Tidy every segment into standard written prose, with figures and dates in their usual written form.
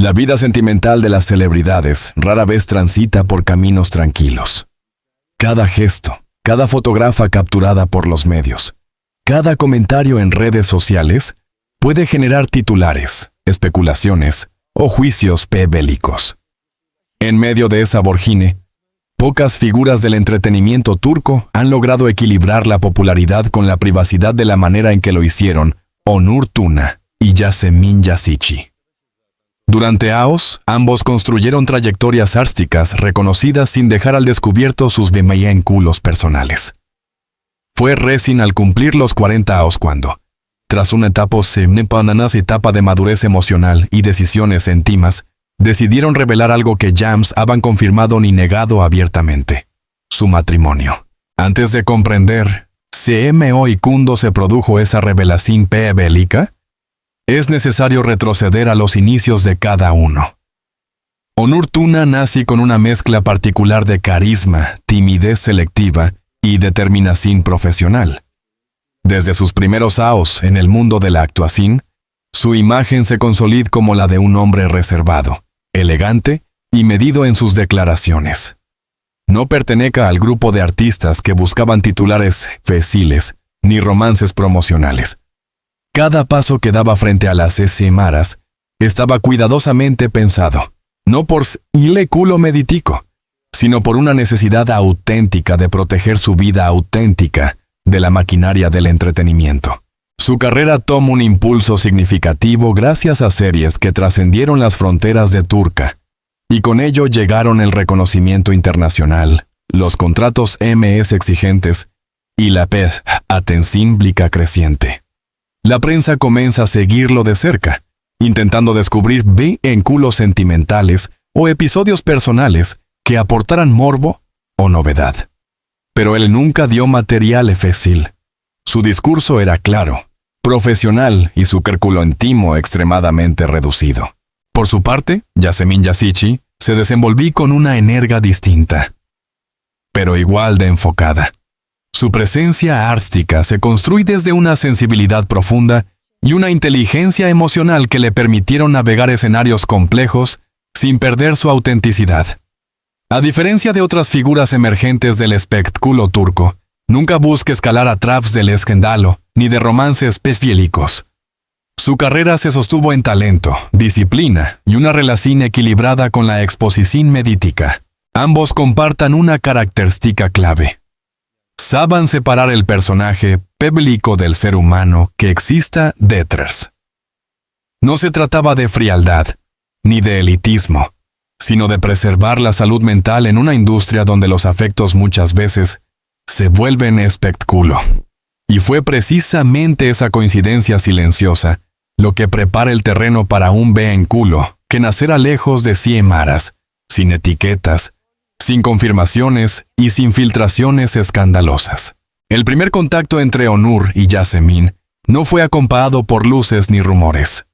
La vida sentimental de las celebridades rara vez transita por caminos tranquilos. Cada gesto, cada fotógrafa capturada por los medios, cada comentario en redes sociales puede generar titulares, especulaciones o juicios bélicos. En medio de esa vorágine, pocas figuras del entretenimiento turco han logrado equilibrar la popularidad con la privacidad de la manera en que lo hicieron Onur Tuna y Yasemin Yazici. Durante años, ambos construyeron trayectorias artísticas reconocidas sin dejar al descubierto sus vínculos personales. Fue recién al cumplir los 40 años cuando, tras una etapa de madurez emocional y decisiones íntimas, decidieron revelar algo que James habían confirmado ni negado abiertamente: su matrimonio. Antes de comprender y cuándo se produjo esa revelación bélica, es necesario retroceder a los inicios de cada uno. Onur Tuna nace con una mezcla particular de carisma, timidez selectiva y determinación profesional. Desde sus primeros años en el mundo de la actuación, su imagen se consolida como la de un hombre reservado, elegante y medido en sus declaraciones. No pertenece al grupo de artistas que buscaban titulares fáciles ni romances promocionales. Cada paso que daba frente a las cámaras estaba cuidadosamente pensado, no por ile culo meditico, sino por una necesidad auténtica de proteger su vida auténtica de la maquinaria del entretenimiento. Su carrera tomó un impulso significativo gracias a series que trascendieron las fronteras de Turquía, y con ello llegaron el reconocimiento internacional, los contratos exigentes y la atención pública creciente. La prensa comienza a seguirlo de cerca, intentando descubrir vínculos sentimentales o episodios personales que aportaran morbo o novedad. Pero él nunca dio material fácil. Su discurso era claro, profesional y su círculo íntimo extremadamente reducido. Por su parte, Yasemin Yazici se desenvolvió con una energía distinta, pero igual de enfocada. Su presencia artística se construye desde una sensibilidad profunda y una inteligencia emocional que le permitieron navegar escenarios complejos sin perder su autenticidad. A diferencia de otras figuras emergentes del espectáculo turco, nunca busca escalar a través del escándalo ni de romances bélicos. Su carrera se sostuvo en talento, disciplina y una relación equilibrada con la exposición mediática. Ambos compartan una característica clave: saben separar el personaje público del ser humano que exista detrás. No se trataba de frialdad, ni de elitismo, sino de preservar la salud mental en una industria donde los afectos muchas veces se vuelven espectáculo. Y fue precisamente esa coincidencia silenciosa lo que prepara el terreno para un vínculo que nacerá lejos de cámaras, sin etiquetas, sin confirmaciones y sin filtraciones escandalosas. El primer contacto entre Onur y Yasemin no fue acompañado por luces ni rumores.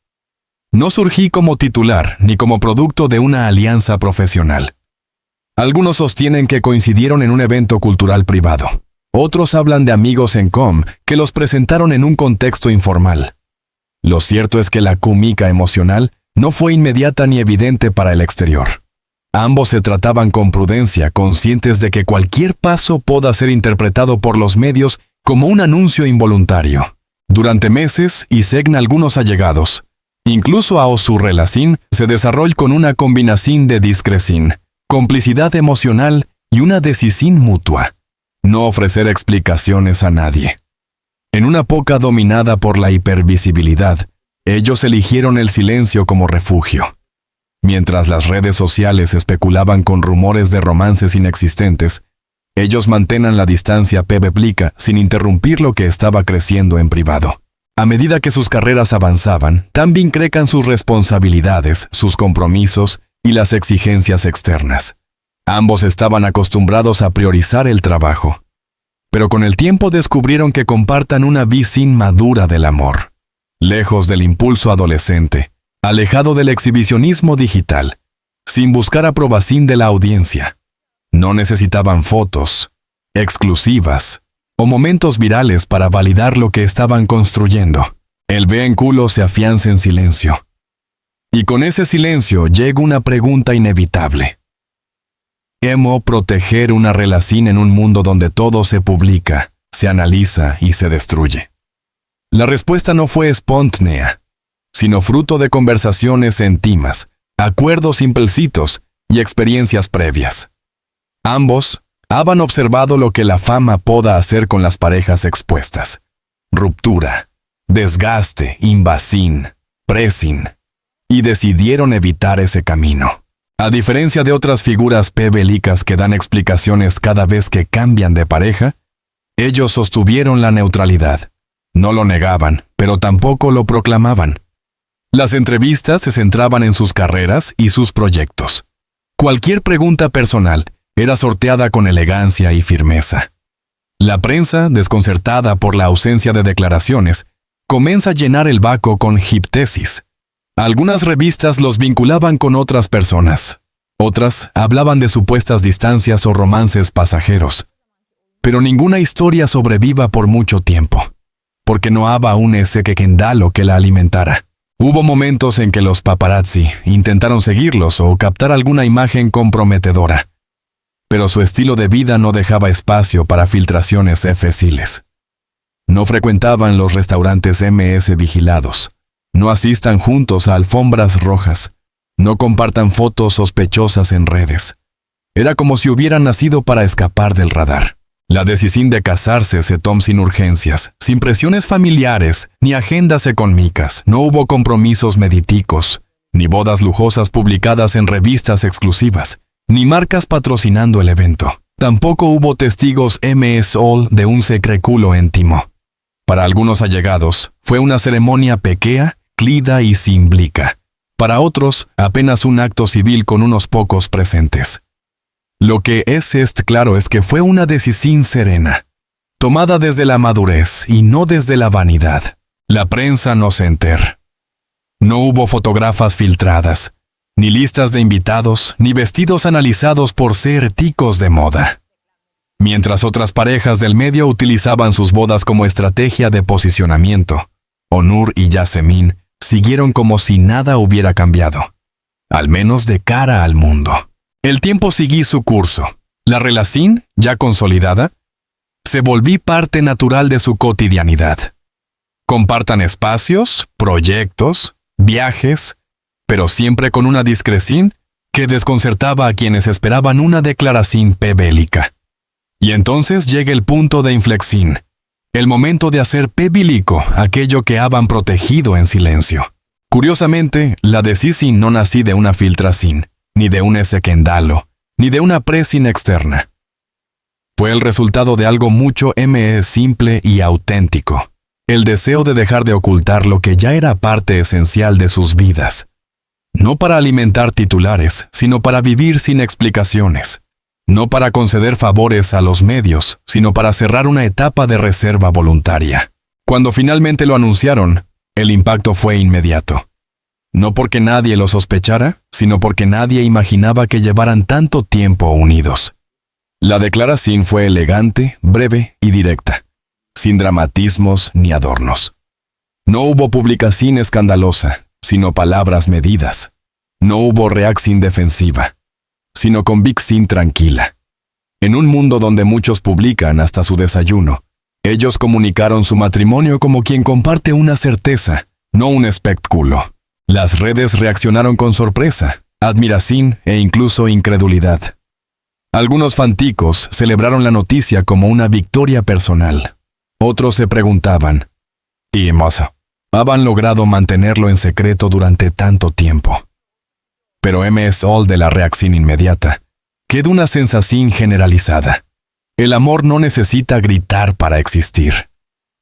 No surgió como titular ni como producto de una alianza profesional. Algunos sostienen que coincidieron en un evento cultural privado. Otros hablan de amigos en común que los presentaron en un contexto informal. Lo cierto es que la química emocional no fue inmediata ni evidente para el exterior. Ambos se trataban con prudencia, conscientes de que cualquier paso pueda ser interpretado por los medios como un anuncio involuntario. Durante meses, y según algunos allegados, incluso a su relación se desarrolló con una combinación de discreción, complicidad emocional y una decisión mutua: no ofrecer explicaciones a nadie. En una época dominada por la hipervisibilidad, ellos eligieron el silencio como refugio. Mientras las redes sociales especulaban con rumores de romances inexistentes, ellos mantenían la distancia pública sin interrumpir lo que estaba creciendo en privado. A medida que sus carreras avanzaban, también crecían sus responsabilidades, sus compromisos y las exigencias externas. Ambos estaban acostumbrados a priorizar el trabajo, pero con el tiempo descubrieron que compartan una visión madura del amor, lejos del impulso adolescente, alejado del exhibicionismo digital, sin buscar aprobación de la audiencia. No necesitaban fotos exclusivas o momentos virales para validar lo que estaban construyendo. El vínculo se afianza en silencio. Y con ese silencio llega una pregunta inevitable. ¿Cómo proteger una relación en un mundo donde todo se publica, se analiza y se destruye? La respuesta no fue espontánea, sino fruto de conversaciones íntimas, acuerdos implícitos y experiencias previas. Ambos habían observado lo que la fama puede hacer con las parejas expuestas: ruptura, desgaste, invasión, pressing, y decidieron evitar ese camino. A diferencia de otras figuras bélicas que dan explicaciones cada vez que cambian de pareja, ellos sostuvieron la neutralidad. No lo negaban, pero tampoco lo proclamaban. Las entrevistas se centraban en sus carreras y sus proyectos. Cualquier pregunta personal era sorteada con elegancia y firmeza. La prensa, desconcertada por la ausencia de declaraciones, comienza a llenar el vacío con hipótesis. Algunas revistas los vinculaban con otras personas. Otras hablaban de supuestas distancias o romances pasajeros. Pero ninguna historia sobreviva por mucho tiempo, porque no había un escándalo que la alimentara. Hubo momentos en que los paparazzi intentaron seguirlos o captar alguna imagen comprometedora, pero su estilo de vida no dejaba espacio para filtraciones fáciles. No frecuentaban los restaurantes vigilados. No asistan juntos a alfombras rojas. No compartan fotos sospechosas en redes. Era como si hubieran nacido para escapar del radar. La decisión de casarse se tomó sin urgencias, sin presiones familiares, ni agendas económicas. No hubo compromisos mediáticos, ni bodas lujosas publicadas en revistas exclusivas, ni marcas patrocinando el evento. Tampoco hubo testigos de un secreto íntimo. Para algunos allegados, fue una ceremonia pequeña, cálida y simbólica. Para otros, apenas un acto civil con unos pocos presentes. Lo que es claro es que fue una decisión serena, tomada desde la madurez y no desde la vanidad. La prensa no se enteró. No hubo fotografías filtradas, ni listas de invitados, ni vestidos analizados por ser ticos de moda. Mientras otras parejas del medio utilizaban sus bodas como estrategia de posicionamiento, Onur y Yasemin siguieron como si nada hubiera cambiado, al menos de cara al mundo. El tiempo siguió su curso. La relación, ya consolidada, se volvió parte natural de su cotidianidad. Compartan espacios, proyectos, viajes, pero siempre con una discreción que desconcertaba a quienes esperaban una declaración bélica. Y entonces llega el punto de inflexión, el momento de hacer público aquello que habían protegido en silencio. Curiosamente, la decisión no nació de una filtración, ni de un escándalo, ni de una presión externa. Fue el resultado de algo mucho más simple y auténtico, el deseo de dejar de ocultar lo que ya era parte esencial de sus vidas. No para alimentar titulares, sino para vivir sin explicaciones. No para conceder favores a los medios, sino para cerrar una etapa de reserva voluntaria. Cuando finalmente lo anunciaron, el impacto fue inmediato. No porque nadie lo sospechara, sino porque nadie imaginaba que llevaran tanto tiempo unidos. La declaración fue elegante, breve y directa, sin dramatismos ni adornos. No hubo publicación escandalosa, sino palabras medidas. No hubo reacción defensiva, sino convicción tranquila. En un mundo donde muchos publican hasta su desayuno, ellos comunicaron su matrimonio como quien comparte una certeza, no un espectáculo. Las redes reaccionaron con sorpresa, admiración e incluso incredulidad. Algunos fanáticos celebraron la noticia como una victoria personal. Otros se preguntaban, ¿y mozo? ¿Habían logrado mantenerlo en secreto durante tanto tiempo? Pero de la reacción inmediata, queda una sensación generalizada. El amor no necesita gritar para existir.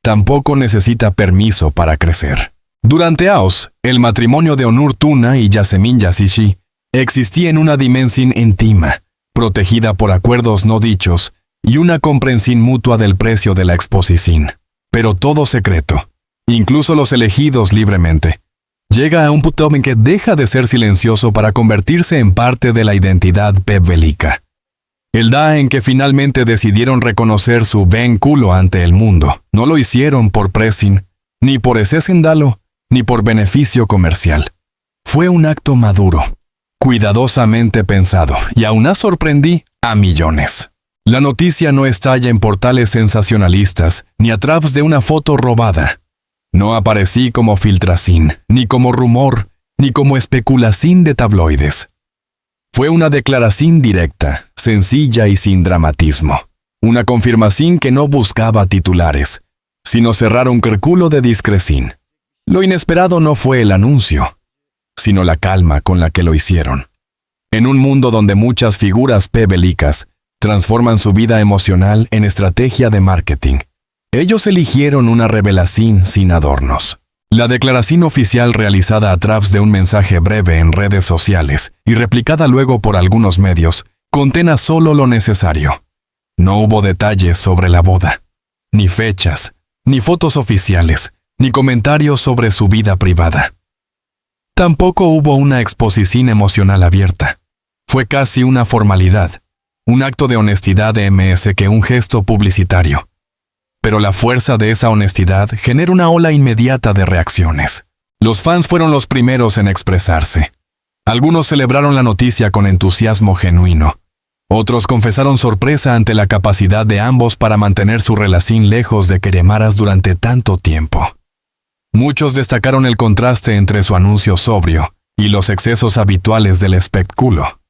Tampoco necesita permiso para crecer. Durante años, el matrimonio de Onur Tuna y Yasemin Yazici existía en una dimensión íntima, protegida por acuerdos no dichos y una comprensión mutua del precio de la exposición. Pero todo secreto, incluso los elegidos libremente, llega a un punto en que deja de ser silencioso para convertirse en parte de la identidad bélica. El día en que finalmente decidieron reconocer su vínculo ante el mundo, no lo hicieron por pressing, ni por ese escándalo, ni por beneficio comercial. Fue Fue un acto maduro, cuidadosamente pensado, y aún sorprendí a millones. La noticia no estalla en portales sensacionalistas, ni a través de una foto robada. No aparecí como filtracín, ni como rumor, ni como especulacín de tabloides. Fue una declaración directa, sencilla y sin dramatismo. Una confirmación que no buscaba titulares, sino cerrar un círculo de discrecín. Lo inesperado no fue el anuncio, sino la calma con la que lo hicieron. En un mundo donde muchas figuras bélicas transforman su vida emocional en estrategia de marketing, ellos eligieron una revelación sin adornos. La declaración oficial realizada a través de un mensaje breve en redes sociales y replicada luego por algunos medios, contenía solo lo necesario. No hubo detalles sobre la boda, ni fechas, ni fotos oficiales, ni comentarios sobre su vida privada. Tampoco hubo una exposición emocional abierta. Fue casi una formalidad, un acto de honestidad de MS que un gesto publicitario. Pero la fuerza de esa honestidad genera una ola inmediata de reacciones. Los fans fueron los primeros en expresarse. Algunos celebraron la noticia con entusiasmo genuino. Otros confesaron sorpresa ante la capacidad de ambos para mantener su relación lejos de queremaras durante tanto tiempo. Muchos destacaron el contraste entre su anuncio sobrio y los excesos habituales del espectáculo.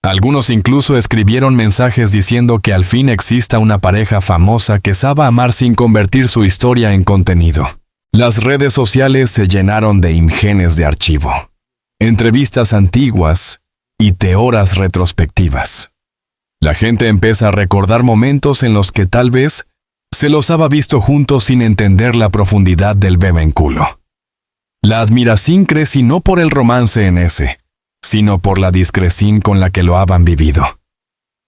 Algunos incluso escribieron mensajes diciendo que al fin exista una pareja famosa que sabe amar sin convertir su historia en contenido. Las redes sociales se llenaron de imágenes de archivo, entrevistas antiguas y teorías retrospectivas. La gente empieza a recordar momentos en los que tal vez se los había visto juntos sin entender la profundidad del vínculo. La admiración crece no por el romance en ese, sino por la discreción con la que lo habían vivido.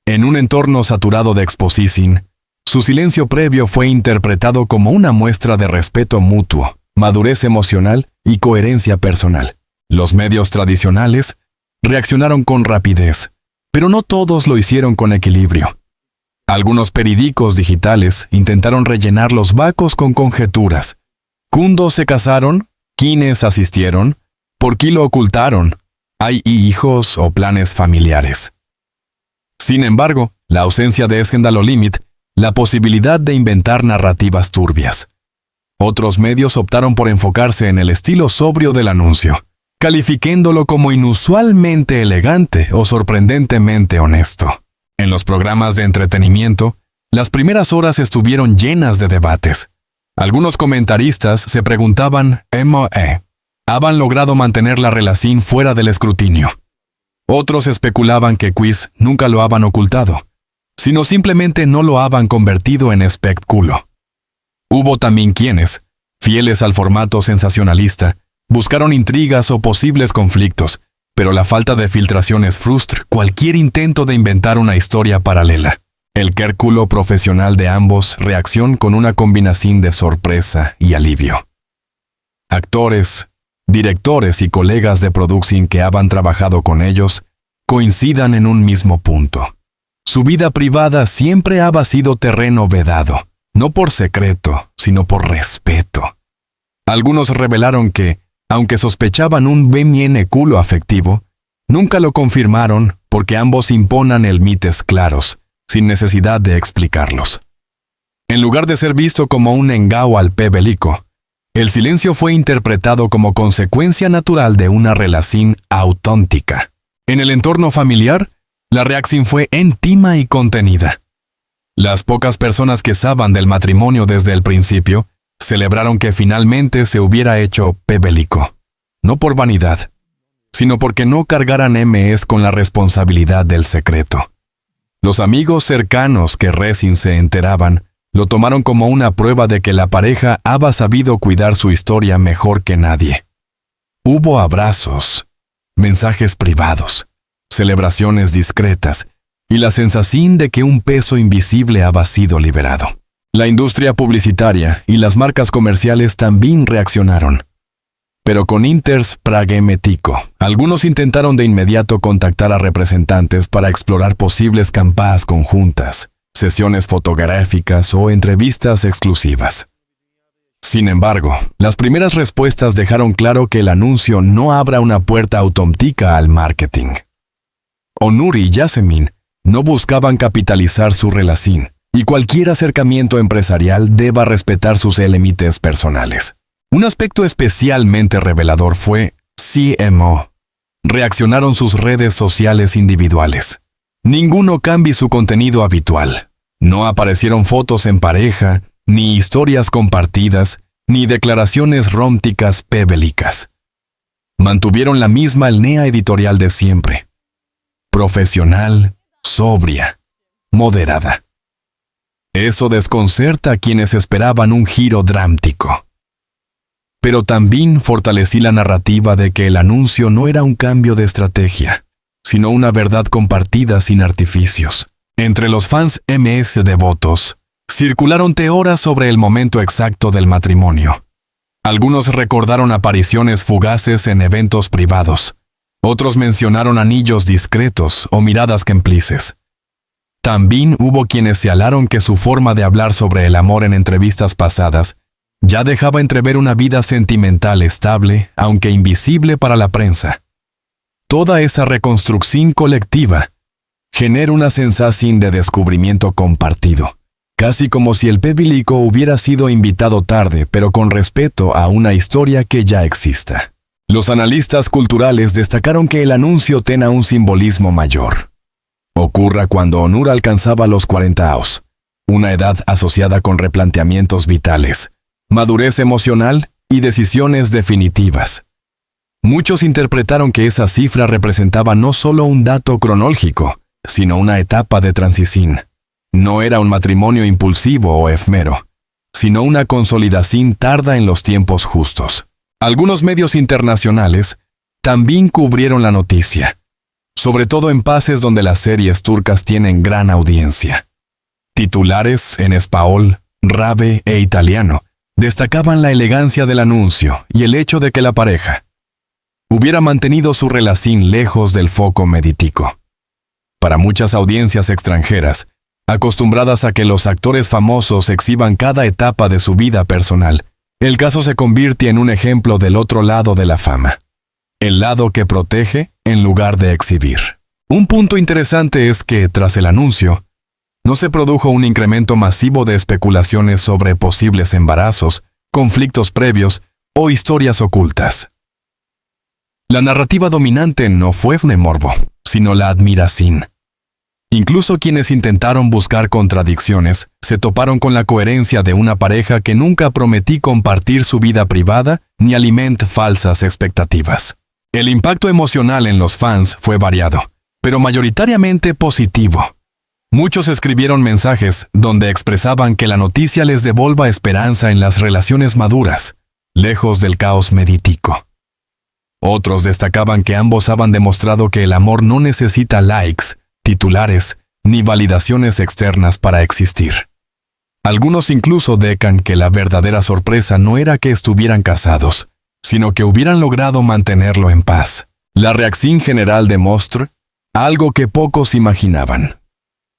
En un entorno saturado de exposición, su silencio previo fue interpretado como una muestra de respeto mutuo, madurez emocional y coherencia personal. Los medios tradicionales reaccionaron con rapidez, pero no todos lo hicieron con equilibrio. Algunos periódicos digitales intentaron rellenar los vacos con conjeturas. ¿Cuándo se casaron? ¿Quiénes asistieron? ¿Por qué lo ocultaron? ¿Hay hijos o planes familiares? Sin embargo, la ausencia de escándalo limita la posibilidad de inventar narrativas turbias. Otros medios optaron por enfocarse en el estilo sobrio del anuncio, calificándolo como inusualmente elegante o sorprendentemente honesto. En los programas de entretenimiento, las primeras horas estuvieron llenas de debates. Algunos comentaristas se preguntaban, ¿habían logrado mantener la relación fuera del escrutinio? Otros especulaban que Quiz nunca lo habían ocultado, sino simplemente no lo habían convertido en espectáculo. Hubo también quienes, fieles al formato sensacionalista, buscaron intrigas o posibles conflictos, pero la falta de filtraciones frustra cualquier intento de inventar una historia paralela. El círculo profesional de ambos reaccionó con una combinación de sorpresa y alivio. Actores, directores y colegas de producción que habían trabajado con ellos coincidan en un mismo punto. Su vida privada siempre había sido terreno vedado, no por secreto, sino por respeto. Algunos revelaron que, aunque sospechaban un vínculo afectivo, nunca lo confirmaron porque ambos imponen el mites claros, sin necesidad de explicarlos. En lugar de ser visto como un engao al bélico, el silencio fue interpretado como consecuencia natural de una relación auténtica. En el entorno familiar, la reacción fue íntima y contenida. Las pocas personas que sabían del matrimonio desde el principio celebraron que finalmente se hubiera hecho bélico, no por vanidad, sino porque no cargaran MS con la responsabilidad del secreto. Los amigos cercanos que recién se enteraban lo tomaron como una prueba de que la pareja había sabido cuidar su historia mejor que nadie. Hubo abrazos, mensajes privados, celebraciones discretas y la sensación de que un peso invisible había sido liberado. La industria publicitaria y las marcas comerciales también reaccionaron. Pero con inters pragmático, algunos intentaron de inmediato contactar a representantes para explorar posibles campañas conjuntas, sesiones fotográficas o entrevistas exclusivas. Sin embargo, las primeras respuestas dejaron claro que el anuncio no abra una puerta automática al marketing. Onur y Yasemin no buscaban capitalizar su relación, y cualquier acercamiento empresarial deba respetar sus límites personales. Un aspecto especialmente revelador fue CMO. Reaccionaron sus redes sociales individuales. Ninguno cambió su contenido habitual. No aparecieron fotos en pareja, ni historias compartidas, ni declaraciones románticas bélicas. Mantuvieron la misma línea editorial de siempre. Profesional, sobria, moderada. Eso desconcerta a quienes esperaban un giro dramático. Pero también fortalecí la narrativa de que el anuncio no era un cambio de estrategia, sino una verdad compartida sin artificios. Entre los fans MS devotos, circularon teorías sobre el momento exacto del matrimonio. Algunos recordaron apariciones fugaces en eventos privados. Otros mencionaron anillos discretos o miradas cómplices. También hubo quienes señalaron que su forma de hablar sobre el amor en entrevistas pasadas ya dejaba entrever una vida sentimental estable, aunque invisible para la prensa. Toda esa reconstrucción colectiva genera una sensación de descubrimiento compartido, casi como si el público hubiera sido invitado tarde, pero con respeto a una historia que ya exista. Los analistas culturales destacaron que el anuncio tenía un simbolismo mayor. Ocurra cuando Onur alcanzaba los 40 años, una edad asociada con replanteamientos vitales, madurez emocional y decisiones definitivas. Muchos interpretaron que esa cifra representaba no solo un dato cronológico, sino una etapa de transición. No era un matrimonio impulsivo o efímero, sino una consolidación tarda en los tiempos justos. Algunos medios internacionales también cubrieron la noticia, sobre todo en países donde las series turcas tienen gran audiencia. Titulares en español, árabe e italiano destacaban la elegancia del anuncio y el hecho de que la pareja hubiera mantenido su relación lejos del foco mediático. Para muchas audiencias extranjeras, acostumbradas a que los actores famosos exhiban cada etapa de su vida personal, el caso se convierte en un ejemplo del otro lado de la fama. El lado que protege en lugar de exhibir. Un punto interesante es que, tras el anuncio, no se produjo un incremento masivo de especulaciones sobre posibles embarazos, conflictos previos o historias ocultas. La narrativa dominante no fue de morbo, sino la admiración. Incluso quienes intentaron buscar contradicciones se toparon con la coherencia de una pareja que nunca prometí compartir su vida privada ni alimentar falsas expectativas. El impacto emocional en los fans fue variado, pero mayoritariamente positivo. Muchos escribieron mensajes donde expresaban que la noticia les devuelva esperanza en las relaciones maduras, lejos del caos mediático. Otros destacaban que ambos habían demostrado que el amor no necesita likes, titulares, ni validaciones externas para existir. Algunos incluso decan que la verdadera sorpresa no era que estuvieran casados, sino que hubieran logrado mantenerlo en paz. La reacción general demuestra algo que pocos imaginaban.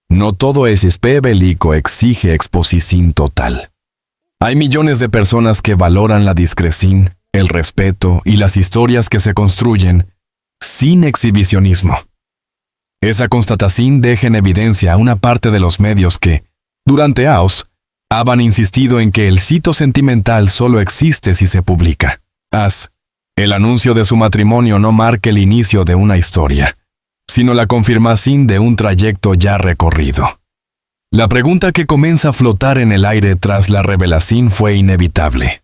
No todo ese bélico exige exposición total. Hay millones de personas que valoran la discreción, el respeto y las historias que se construyen sin exhibicionismo. Esa constatación deja en evidencia a una parte de los medios que, durante años, han insistido en que el sitio sentimental solo existe si se publica. El anuncio de su matrimonio no marca el inicio de una historia, sino la confirmación de un trayecto ya recorrido. La pregunta que comienza a flotar en el aire tras la revelación fue inevitable.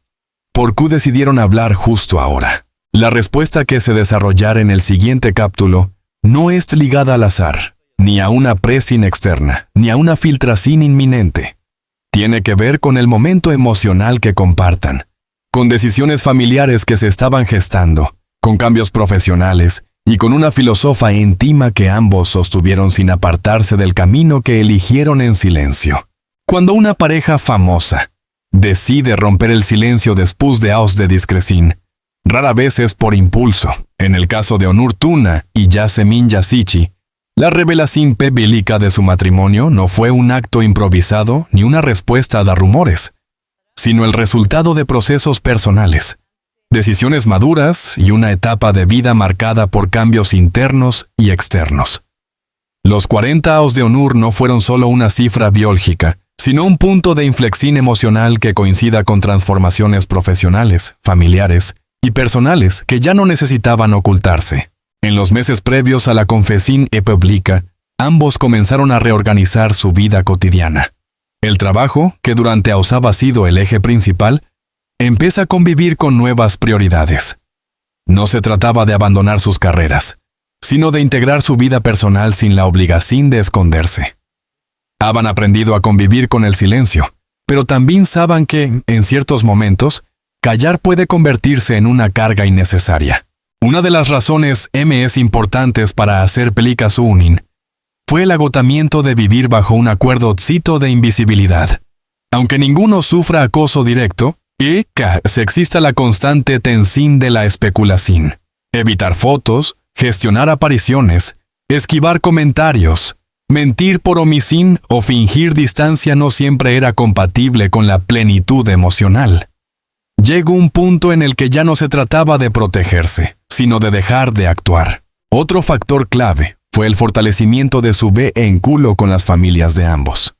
¿Por qué decidieron hablar justo ahora? La respuesta que se desarrollará en el siguiente capítulo no es ligada al azar, ni a una presión externa, ni a una filtración inminente. Tiene que ver con el momento emocional que compartan, con decisiones familiares que se estaban gestando, con cambios profesionales y con una filosofía íntima que ambos sostuvieron sin apartarse del camino que eligieron en silencio. Cuando una pareja famosa decide romper el silencio después de años de discreción, rara vez es por impulso. En el caso de Onur Tuna y Yasemin Yazici, la revelación pública de su matrimonio no fue un acto improvisado ni una respuesta a rumores, sino el resultado de procesos personales, decisiones maduras y una etapa de vida marcada por cambios internos y externos. Los 40 años de Onur no fueron solo una cifra biológica, sino un punto de inflexión emocional que coincida con transformaciones profesionales, familiares y personales que ya no necesitaban ocultarse. En los meses previos a la confesión pública, ambos comenzaron a reorganizar su vida cotidiana. El trabajo, que durante años había sido el eje principal, empieza a convivir con nuevas prioridades. No se trataba de abandonar sus carreras, sino de integrar su vida personal sin la obligación de esconderse. Habían aprendido a convivir con el silencio, pero también saben que, en ciertos momentos, callar puede convertirse en una carga innecesaria. Una de las razones más importantes para hacer pública su unión fue el agotamiento de vivir bajo un acuerdo de invisibilidad. Aunque ninguno sufra acoso directo, se exista la constante tensión de la especulación. Evitar fotos, gestionar apariciones, esquivar comentarios, mentir por omisión o fingir distancia no siempre era compatible con la plenitud emocional. Llegó un punto en el que ya no se trataba de protegerse, sino de dejar de actuar. Otro factor clave fue el fortalecimiento de su vínculo con las familias de ambos.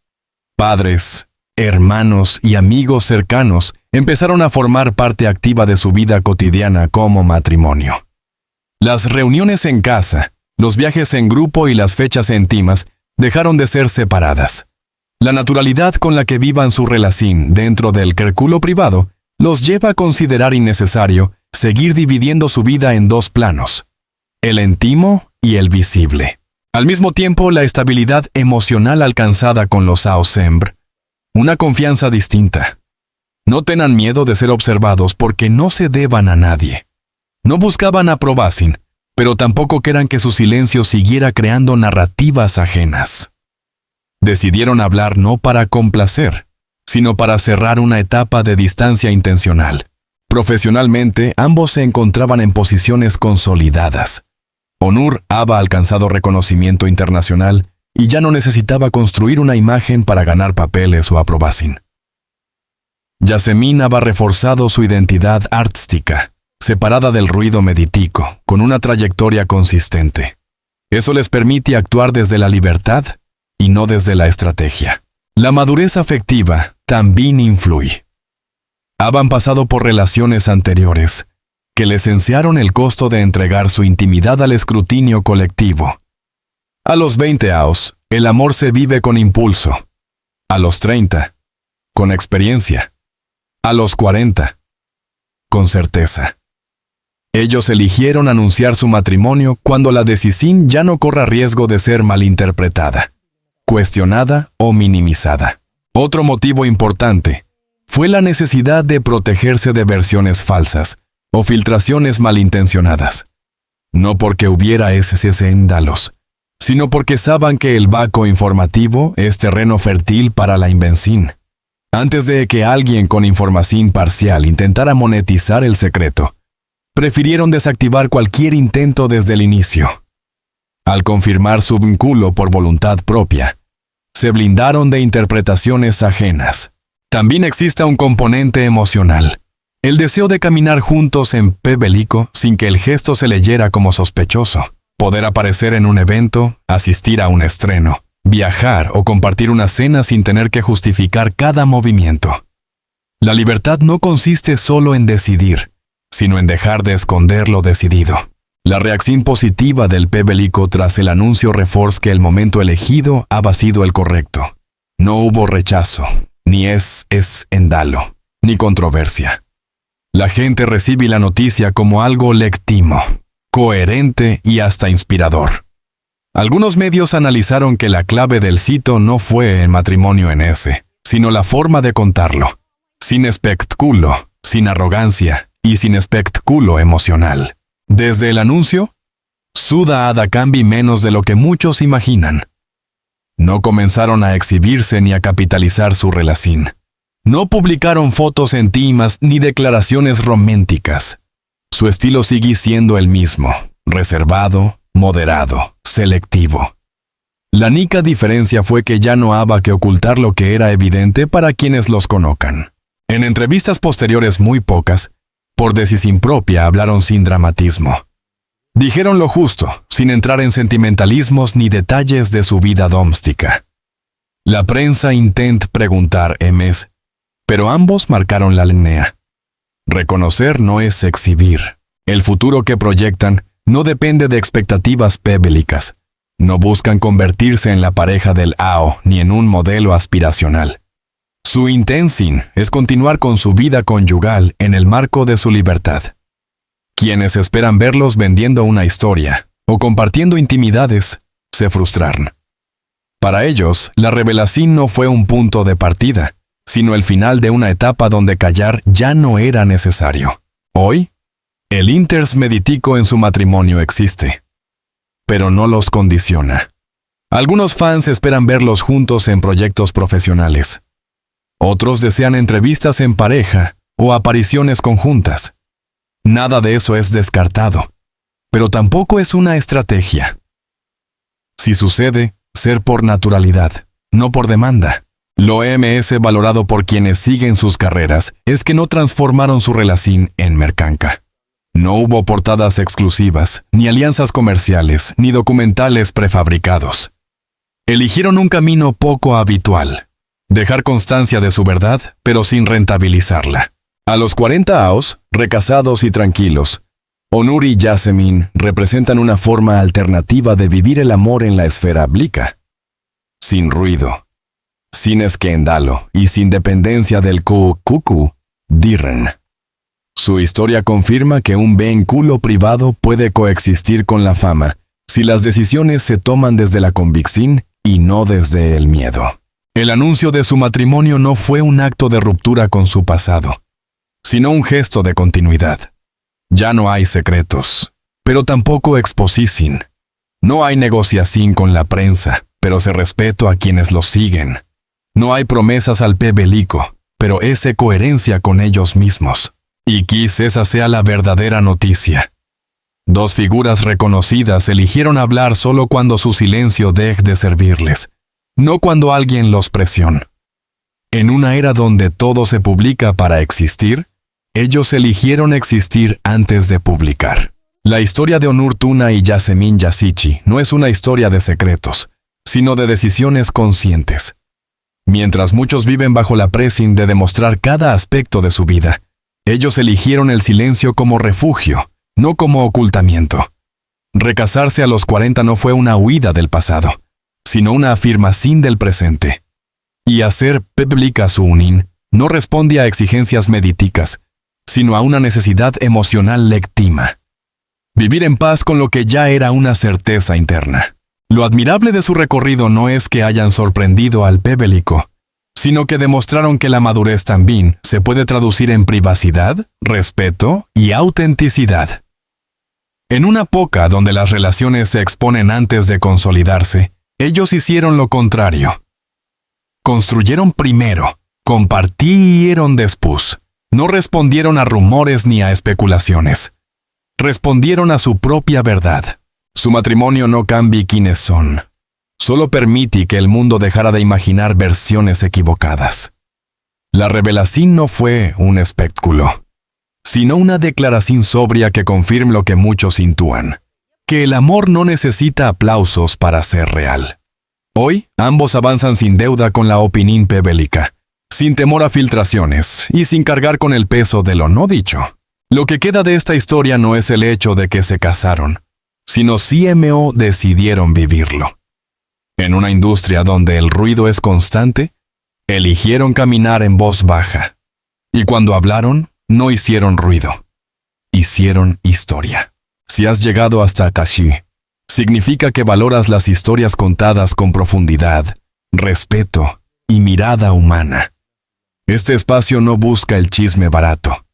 Padres, hermanos y amigos cercanos empezaron a formar parte activa de su vida cotidiana como matrimonio. Las reuniones en casa, los viajes en grupo y las fechas íntimas dejaron de ser separadas. La naturalidad con la que vivan su relación dentro del círculo privado los lleva a considerar innecesario seguir dividiendo su vida en dos planos, el íntimo y el visible. Al mismo tiempo, la estabilidad emocional alcanzada con los Ausembre, una confianza distinta. No tengan miedo de ser observados porque no se deban a nadie. No buscaban aprobación, pero tampoco querían que su silencio siguiera creando narrativas ajenas. Decidieron hablar no para complacer, sino para cerrar una etapa de distancia intencional. Profesionalmente, ambos se encontraban en posiciones consolidadas. Onur había alcanzado reconocimiento internacional y ya no necesitaba construir una imagen para ganar papeles o aprobación. Yasemin había reforzado su identidad artística, separada del ruido medítico, con una trayectoria consistente. Eso les permite actuar desde la libertad y no desde la estrategia. La madurez afectiva también influye. Habían pasado por relaciones anteriores que les enseñaron el costo de entregar su intimidad al escrutinio colectivo. A los 20 años, el amor se vive con impulso. A los 30, con experiencia. A los 40, con certeza. Ellos eligieron anunciar su matrimonio cuando la decisión ya no corra riesgo de ser malinterpretada, cuestionada o minimizada. Otro motivo importante fue la necesidad de protegerse de versiones falsas o filtraciones malintencionadas. No porque hubiera escándalos, sino porque saben que el vaco informativo es terreno fértil para la invención. Antes de que alguien con información parcial intentara monetizar el secreto, prefirieron desactivar cualquier intento desde el inicio. Al confirmar su vínculo por voluntad propia, se blindaron de interpretaciones ajenas. También existe un componente emocional. El deseo de caminar juntos en público sin que el gesto se leyera como sospechoso. Poder aparecer en un evento, asistir a un estreno, viajar o compartir una cena sin tener que justificar cada movimiento. La libertad no consiste solo en decidir, sino en dejar de esconder lo decidido. La reacción positiva del público tras el anuncio refuerza que el momento elegido había sido el correcto. No hubo rechazo, ni escándalo, ni controversia. La gente recibe la noticia como algo legítimo, coherente y hasta inspirador. Algunos medios analizaron que la clave del sitio no fue el matrimonio en ese, sino la forma de contarlo, sin espectáculo, sin arrogancia y sin espectáculo emocional. Desde el anuncio, Suda Ada cambi menos de lo que muchos imaginan. No comenzaron a exhibirse ni a capitalizar su relación. No publicaron fotos íntimas ni declaraciones románticas. Su estilo sigue siendo el mismo, reservado, moderado, selectivo. La única diferencia fue que ya no había que ocultar lo que era evidente para quienes los conozcan. En entrevistas posteriores muy pocas, por decisión propia hablaron sin dramatismo. Dijeron lo justo, sin entrar en sentimentalismos ni detalles de su vida doméstica. La prensa intenta preguntar emes, pero ambos marcaron la línea. Reconocer no es exhibir. El futuro que proyectan no depende de expectativas bíblicas. No buscan convertirse en la pareja del AO ni en un modelo aspiracional. Su intención es continuar con su vida conyugal en el marco de su libertad. Quienes esperan verlos vendiendo una historia o compartiendo intimidades se frustraron. Para ellos, la revelación no fue un punto de partida, sino el final de una etapa donde callar ya no era necesario. Hoy, el interés medítico en su matrimonio existe, pero no los condiciona. Algunos fans esperan verlos juntos en proyectos profesionales. Otros desean entrevistas en pareja o apariciones conjuntas. Nada de eso es descartado, pero tampoco es una estrategia. Si sucede, ser por naturalidad, no por demanda. Lo MS valorado por quienes siguen sus carreras es que no transformaron su relación en mercanca. No hubo portadas exclusivas, ni alianzas comerciales, ni documentales prefabricados. Eligieron un camino poco habitual. Dejar constancia de su verdad, pero sin rentabilizarla. A los 40 años, recasados y tranquilos, Onur y Yasemin representan una forma alternativa de vivir el amor en la esfera blica. Sin ruido, sin escándalo y sin dependencia del cucu dirren. Su historia confirma que un vínculo privado puede coexistir con la fama si las decisiones se toman desde la convicción y no desde el miedo. El anuncio de su matrimonio no fue un acto de ruptura con su pasado, sino un gesto de continuidad. Ya no hay secretos, pero tampoco exposición. No hay negociación con la prensa, pero se respeto a quienes lo siguen. No hay promesas al pebelico, pero es coherencia con ellos mismos. Y quizás esa sea la verdadera noticia. Dos figuras reconocidas eligieron hablar solo cuando su silencio deje de servirles, no cuando alguien los presiona. En una era donde todo se publica para existir, ellos eligieron existir antes de publicar. La historia de Onur Tuna y Yasemin Yazici no es una historia de secretos, sino de decisiones conscientes. Mientras muchos viven bajo la presión de demostrar cada aspecto de su vida, ellos eligieron el silencio como refugio, no como ocultamiento. Recasarse a los 40 no fue una huida del pasado, sino una afirmación del presente. Y hacer pública su unión no responde a exigencias medíticas, sino a una necesidad emocional lectima. Vivir en paz con lo que ya era una certeza interna. Lo admirable de su recorrido no es que hayan sorprendido al pebelico, sino que demostraron que la madurez también se puede traducir en privacidad, respeto y autenticidad. En una época donde las relaciones se exponen antes de consolidarse, ellos hicieron lo contrario. Construyeron primero, compartieron después. No respondieron a rumores ni a especulaciones. Respondieron a su propia verdad. Su matrimonio no cambia quiénes son. Solo permite que el mundo dejara de imaginar versiones equivocadas. La revelación no fue un espectáculo, sino una declaración sobria que confirma lo que muchos intúan, que el amor no necesita aplausos para ser real. Hoy, ambos avanzan sin deuda con la opinión pebélica, sin temor a filtraciones y sin cargar con el peso de lo no dicho. Lo que queda de esta historia no es el hecho de que se casaron, sino CMO decidieron vivirlo. En una industria donde el ruido es constante, eligieron caminar en voz baja. Y cuando hablaron, no hicieron ruido. Hicieron historia. Si has llegado hasta aquí, significa que valoras las historias contadas con profundidad, respeto y mirada humana. Este espacio no busca el chisme barato,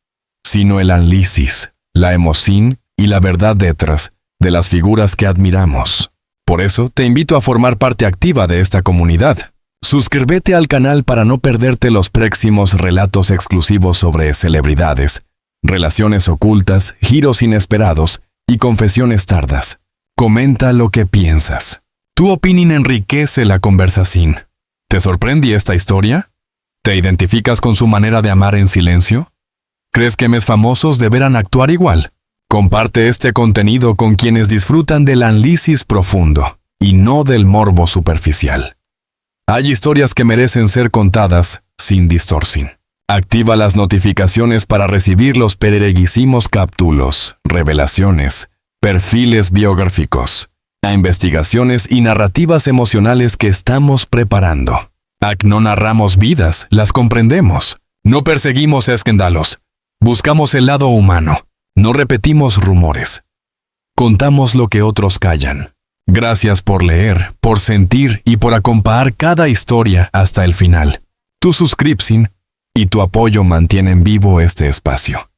sino el análisis, la emoción y la verdad detrás de las figuras que admiramos. Por eso, te invito a formar parte activa de esta comunidad. Suscríbete al canal para no perderte los próximos relatos exclusivos sobre celebridades, relaciones ocultas, giros inesperados y confesiones tardas. Comenta lo que piensas. Tu opinión enriquece la conversación. ¿Te sorprende esta historia? ¿Te identificas con su manera de amar en silencio? ¿Crees que mes famosos deberán actuar igual? Comparte este contenido con quienes disfrutan del análisis profundo y no del morbo superficial. Hay historias que merecen ser contadas sin distorsión. Activa las notificaciones para recibir los peregriguísimos capítulos, revelaciones, perfiles biográficos, a investigaciones y narrativas emocionales que estamos preparando. No narramos vidas, las comprendemos. No perseguimos escándalos. Buscamos el lado humano. No repetimos rumores. Contamos lo que otros callan. Gracias por leer, por sentir y por acompañar cada historia hasta el final. Tu suscripción y tu apoyo mantienen vivo este espacio.